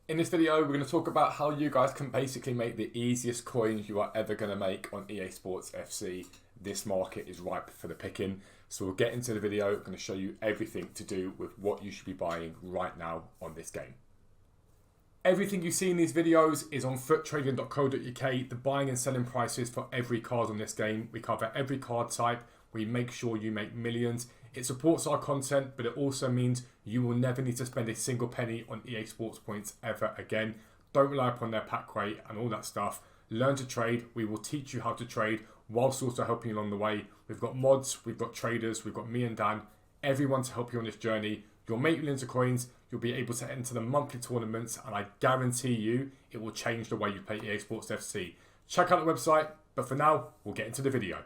In this video, we're going to talk about how you guys can basically make the easiest coins you are ever going to make on EA Sports FC. This market is ripe for the picking. So we'll get into the video. I'm going to show you everything to do with what you should be buying right now on this game. Everything you see in these videos is on foottrading.co.uk. The buying and selling prices for every card on this game. We cover every card type. We make sure you make millions. It supports our content, but it also means you will never need to spend a single penny on EA Sports points ever again. Don't rely upon their pack rate and all that stuff. Learn to trade. We will teach you how to trade whilst also helping you along the way. We've got mods, we've got traders, we've got me and Dan, everyone to help you on this journey. You'll make millions of coins. You'll be able to enter the monthly tournaments, and I guarantee you it will change the way you play EA Sports FC. Check out the website, but for now, we'll get into the video.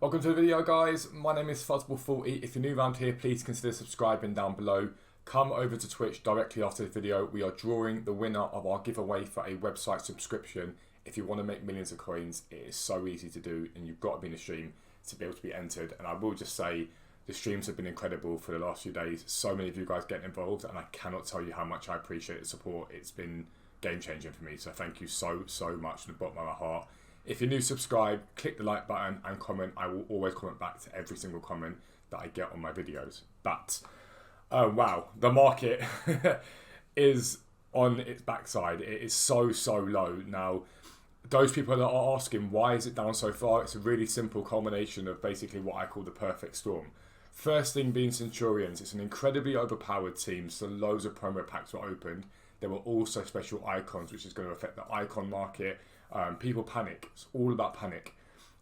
Welcome to the video, guys. My name is Fuzzball40. If you're new around here, please consider subscribing down below. Come over to Twitch directly after the video. We are drawing the winner of our giveaway for a website subscription. If you want to make millions of coins, it is so easy to do, and you've got to be in the stream to be able to be entered. And I will just say, the streams have been incredible for the last few days. So many of you guys getting involved, and I cannot tell you how much I appreciate the support. It's been game-changing for me, so thank you so much from the bottom of my heart. If you're new, subscribe, click the like button and comment. I will always comment back to every single comment that I get on my videos. But, wow, the market is on its backside. It is so low. Now, those people that are asking, why is it down so far? It's a really simple culmination of basically what I call the perfect storm. First thing being Centurions. It's an incredibly overpowered team, so loads of promo packs were opened. There were also special icons, which is going to affect the icon market. People panic. It's all about panic.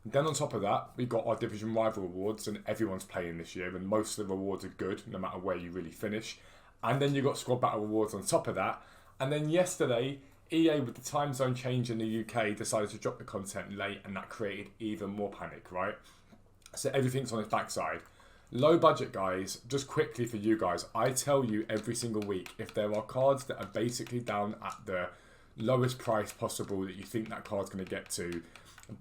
Then on top of that, we got our division rival awards, and everyone's playing this year, and most of the rewards are good, no matter where you really finish. And then you got squad battle awards on top of that. And then yesterday, EA, with the time zone change in the UK, decided to drop the content late, and that created even more panic, right? So everything's on its backside. Low budget, guys. Just quickly for you guys, I tell you every single week, if there are cards that are basically down at the lowest price possible that you think that card's going to get to,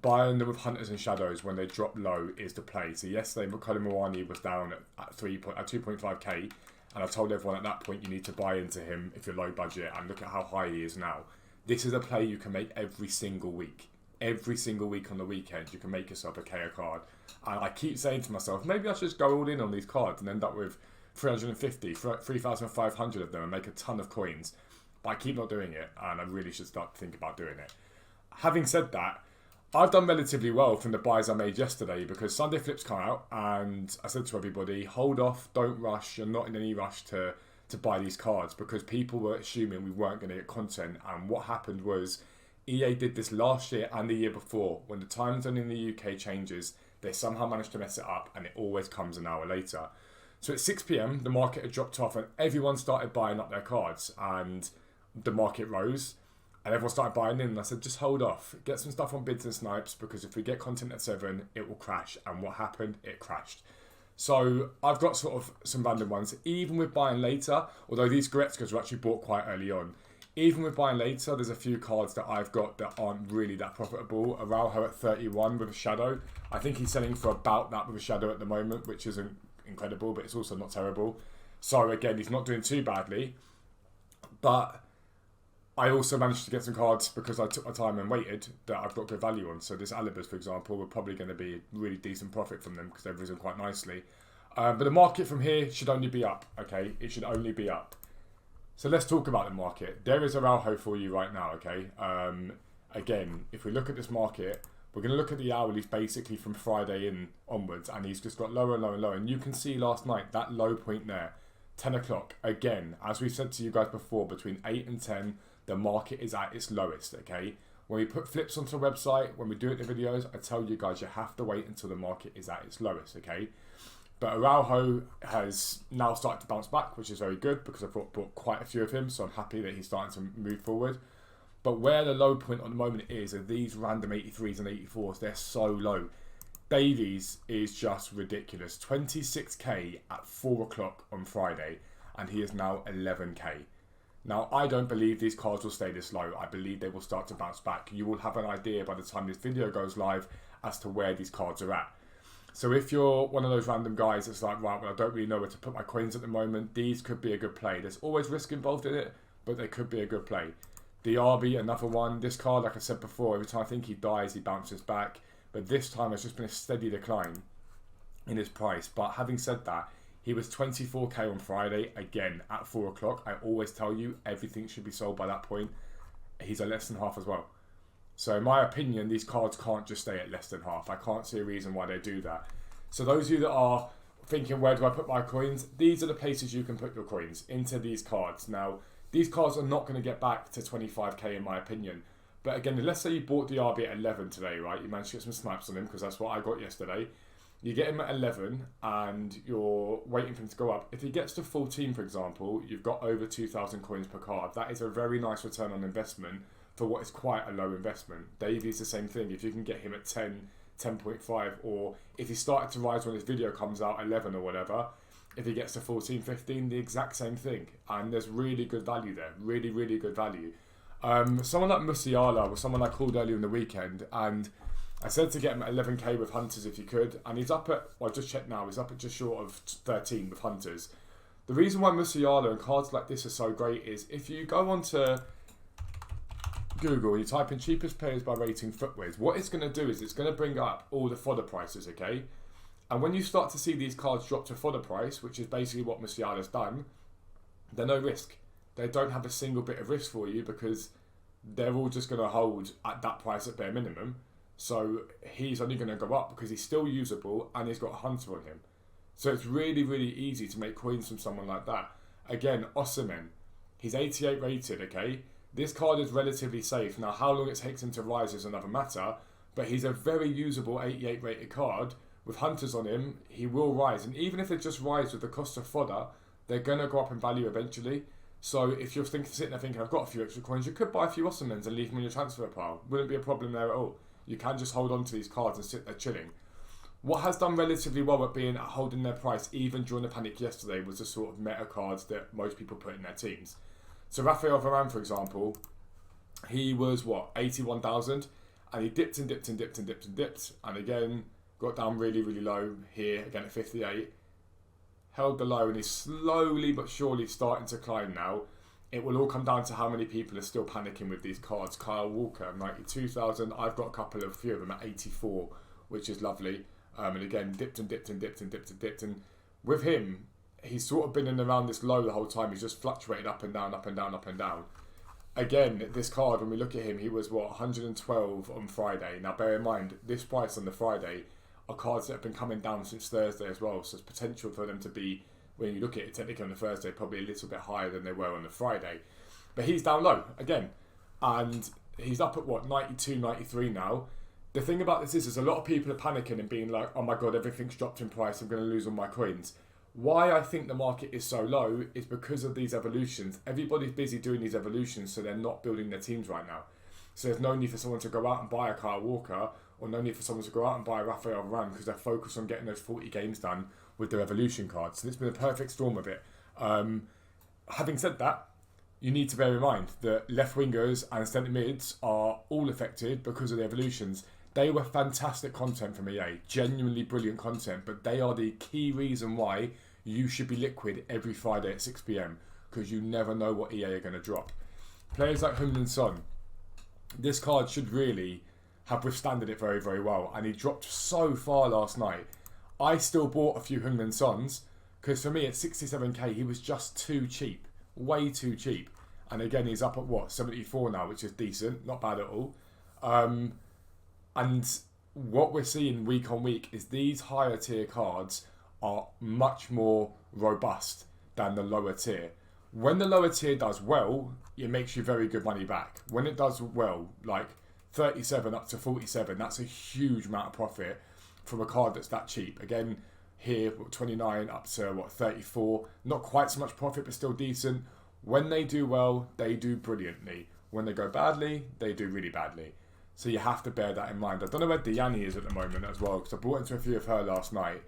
buying them with Hunters and Shadows when they drop low is the play. So yesterday, Makolo Moani was down at 2.5k, and I told everyone at that point you need to buy into him if you're low budget, and look at how high he is now. This is a play you can make every single week. Every single week on the weekend, you can make yourself a KO card. And I keep saying to myself, maybe I should just go all in on these cards and end up with 350, 3,500 of them and make a ton of coins. But I keep not doing it, and I really should start to think about doing it. Having said that, I've done relatively well from the buys I made yesterday, because Sunday Flips come out, and I said to everybody, hold off, don't rush, you're not in any rush to buy these cards, because people were assuming we weren't going to get content. And what happened was, EA did this last year and the year before. When the time zone in the UK changes, they somehow managed to mess it up, and it always comes an hour later. So at 6 PM, the market had dropped off, and everyone started buying up their cards, and the market rose, and everyone started buying in. And I said, just hold off, get some stuff on bids and snipes, because if we get content at 7, it will crash. And what happened? It crashed. So I've got sort of some random ones. Even with buying later, although these Goretzkas were actually bought quite early on, even with buying later, there's a few cards that I've got that aren't really that profitable. Araujo at 31 with a shadow. I think he's selling for about that with a shadow at the moment, which isn't incredible, but it's also not terrible. So again, he's not doing too badly. But I also managed to get some cards, because I took my time and waited, that I've got good value on. So this Alibas, for example, we're probably going to be a really decent profit from them, because they've risen quite nicely. But the market from here should only be up, okay? It should only be up. So let's talk about the market. There is Araujo for you right now, okay? Again, if we look at this market, we're going to look at the hourlies basically from Friday in onwards, and he's just got lower and lower and lower. And you can see last night, that low point there, 10 o'clock. Again, as we've said to you guys before, between 8 and 10, the market is at its lowest, okay? When we put flips onto the website, when we do it in the videos, I tell you guys you have to wait until the market is at its lowest, okay? But Araujo has now started to bounce back, which is very good, because I've bought quite a few of him, so I'm happy that he's starting to move forward. But where the low point at the moment is, are these random 83s and 84s. They're so low. Davies is just ridiculous. 26k at 4 o'clock on Friday, and he is now 11k. Now, I don't believe these cards will stay this low. I believe they will start to bounce back. You will have an idea by the time this video goes live as to where these cards are at. So if you're one of those random guys that's like, right, well, I don't really know where to put my coins at the moment, these could be a good play. There's always risk involved in it, but they could be a good play. Diaby, another one. This card, like I said before, every time I think he dies, he bounces back. But this time, it's just been a steady decline in his price. But having said that, he was 24k on Friday, again, at 4 o'clock. I always tell you, everything should be sold by that point. He's a less than half as well. So in my opinion, these cards can't just stay at less than half. I can't see a reason why they do that. So those of you that are thinking, where do I put my coins? These are the places you can put your coins, into these cards. Now, these cards are not going to get back to 25k in my opinion. But again, let's say you bought Diaby at 11 today, right? You managed to get some snipes on him because that's what I got yesterday. You get him at 11 and you're waiting for him to go up. If he gets to 14, for example, you've got over 2,000 coins per card. That is a very nice return on investment for what is quite a low investment. Davy's the same thing. If you can get him at 10, 10.5, or if he started to rise when his video comes out, 11 or whatever, if he gets to 14, 15, the exact same thing. And there's really good value there. Really, really good value. Someone like Musiala was someone I called earlier in the weekend, and I said to get him at 11k with Hunters if you could, and he's up at, well, I just checked now, he's up at just short of 13 with Hunters. The reason why Musiala and cards like this are so great is if you go onto Google and you type in cheapest players by rating footwears, what it's going to do is it's going to bring up all the fodder prices, okay? And when you start to see these cards drop to fodder price, which is basically what Musiala's done, they're no risk. They don't have a single bit of risk for you because they're all just going to hold at that price at bare minimum. So he's only going to go up because he's still usable and he's got a Hunter on him. So it's really, really easy to make coins from someone like that. Again, Osimhen, he's 88 rated, okay? This card is relatively safe. Now, how long it takes him to rise is another matter, but he's a very usable 88 rated card. With Hunters on him, he will rise. And even if it just rises with the cost of fodder, they're going to go up in value eventually. So if you're sitting there thinking, I've got a few extra coins, you could buy a few Osimhens and leave them in your transfer pile. Wouldn't be a problem there at all. You can just hold on to these cards and sit there chilling. What has done relatively well at being at holding their price, even during the panic yesterday, was the sort of meta cards that most people put in their teams. So Raphael Varane, for example, he was, 81,000, and he dipped and dipped and dipped and dipped and dipped, and again, got down really, really low here, again at 58. Held the low, and he's slowly but surely starting to climb now. It will all come down to how many people are still panicking with these cards. Kyle Walker, 92,000. I've got a few of them at 84, which is lovely. And again, dipped and dipped and dipped and dipped and dipped. And with him, he's sort of been in and around this low the whole time. He's just fluctuated up and down, up and down, up and down. Again, this card, when we look at him, he was, 112 on Friday. Now, bear in mind, this price on the Friday are cards that have been coming down since Thursday as well. So there's potential for them to be, when you look at it technically on the Thursday, probably a little bit higher than they were on the Friday. But he's down low again. And he's up at 92, 93 now. The thing about this is a lot of people are panicking and being like, oh my God, everything's dropped in price. I'm going to lose all my coins. Why I think the market is so low is because of these evolutions. Everybody's busy doing these evolutions, so they're not building their teams right now. So there's no need for someone to go out and buy a Kyle Walker, or no need for someone to go out and buy a Raphael Varane because they're focused on getting those 40 games done with their evolution cards. So it's been a perfect storm of it. Having said that, you need to bear in mind that left wingers and centre mids are all affected because of the evolutions. They were fantastic content from EA, genuinely brilliant content, but they are the key reason why you should be liquid every Friday at 6 PM because you never know what EA are going to drop. Players like Heung-min Son, this card should really have withstanded it very, very well, and he dropped so far last night. I still bought a few Heung-min Sons because for me at 67k he was just too cheap, way too cheap. And again, he's up at 74 now, which is decent, not bad at all. And what we're seeing week on week is these higher tier cards are much more robust than the lower tier. When the lower tier does well, it makes you very good money back. When it does well, like 37 up to 47, that's a huge amount of profit from a card that's that cheap. Again, here 29 up to 34, not quite so much profit, but still decent. When they do well, they do brilliantly. When they go badly, they do really badly. So you have to bear that in mind. I don't know where Diani is at the moment as well, because I bought into a few of her last night,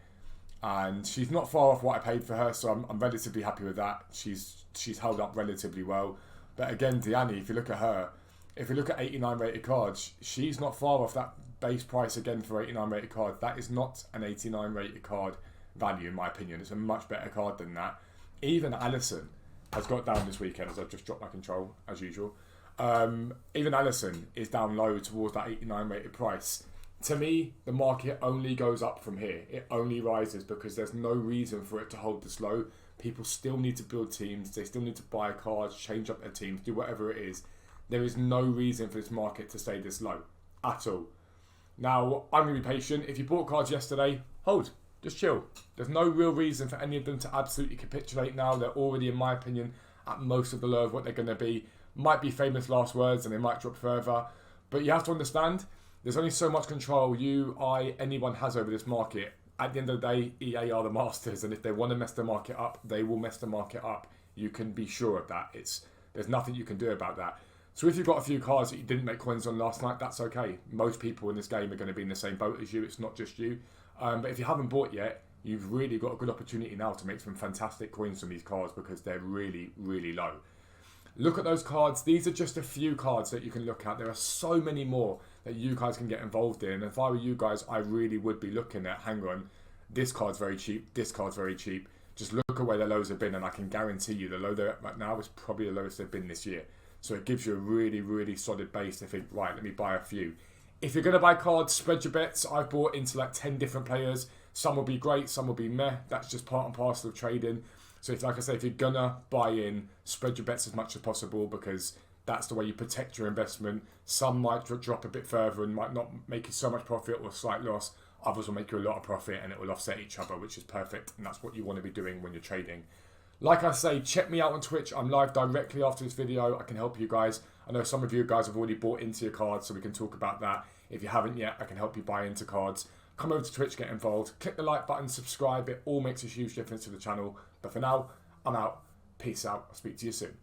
and she's not far off what I paid for her, so I'm relatively happy with that. She's held up relatively well. But again, Diani, if you look at her, if you look at 89 rated cards, she's not far off that base price again for 89 rated cards. That is not an 89 rated card value in my opinion. It's a much better card than that. Even Alisson, has got down this weekend as I've just dropped my control, as usual. Even Allison is down low towards that 89 rated price. To me, the market only goes up from here. It only rises because there's no reason for it to hold this low. People still need to build teams. They still need to buy cards, change up their teams, do whatever it is. There is no reason for this market to stay this low at all. Now, I'm going to be patient. If you bought cards yesterday, hold. Just chill. There's no real reason for any of them to absolutely capitulate now. They're already, in my opinion, at most of the low of what they're going to be. Might be famous last words and they might drop further. But you have to understand, there's only so much control you, I, anyone has over this market. At the end of the day, EA are the masters, and if they want to mess the market up, they will mess the market up. You can be sure of that. There's nothing you can do about that. So if you've got a few cards that you didn't make coins on last night, that's okay. Most people in this game are going to be in the same boat as you. It's not just you. But if you haven't bought yet, you've really got a good opportunity now to make some fantastic coins from these cards because they're really, really low. Look at those cards. These are just a few cards that you can look at. There are so many more that you guys can get involved in. And if I were you guys, I really would be looking at, hang on, this card's very cheap, this card's very cheap. Just look at where the lows have been and I can guarantee you the low they're at right now is probably the lowest they've been this year. So it gives you a really, really solid base to think, right, let me buy a few. If you're going to buy cards, spread your bets. I've bought into like 10 different players. Some will be great, some will be meh. That's just part and parcel of trading. So if, like I say, if you're going to buy in, spread your bets as much as possible because that's the way you protect your investment. Some might drop a bit further and might not make you so much profit or a slight loss. Others will make you a lot of profit and it will offset each other, which is perfect. And that's what you want to be doing when you're trading. Like I say, check me out on Twitch. I'm live directly after this video. I can help you guys. I know some of you guys have already bought into your cards, so we can talk about that. If you haven't yet, I can help you buy into cards. Come over to Twitch, get involved. Click the like button, subscribe. It all makes a huge difference to the channel. But for now, I'm out. Peace out. I'll speak to you soon.